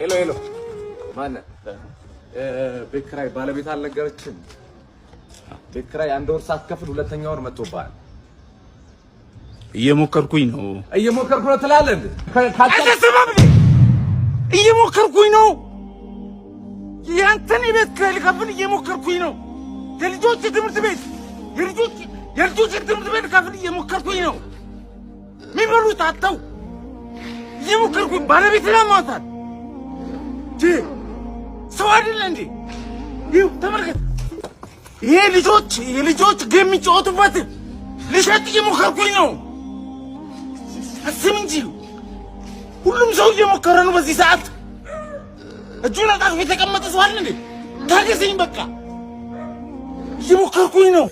ሄሎ ማን ቤት ኪራይ ባለቤት አልነገረችም? ቤት ኪራይ አንድ ወር ሳትከፍል ሁለተኛ ወር መጥቶብሃል። እየሞከርኩኝ ነው ትላለህ እንዴ? እየሞከርኩኝ ነው። ያንተን የቤት ኪራይ ልከፍል እየሞከርኩኝ ነው። የልጆች ትምህርት ቤት ልከፍል እየሞከርኩኝ ነው። የሚበሉት አጥተው እየሞከርኩኝ ባለቤትን አሟታል። ሰው አይደለ እንዴ? ይኸው ተመልከት። ይሄ የልጆች ጌም የሚጫወቱበት ልሸጥ እየሞከርኩኝ ነው። አስብ እንጂ ሁሉም ሰው እየሞከረ ነው በዚህ ሰዓት። እጁን አጣጥፎ የተቀመጠ ሰው አለ እንዴ? ታገሰኝ በቃ። እየሞከርኩኝ ነው።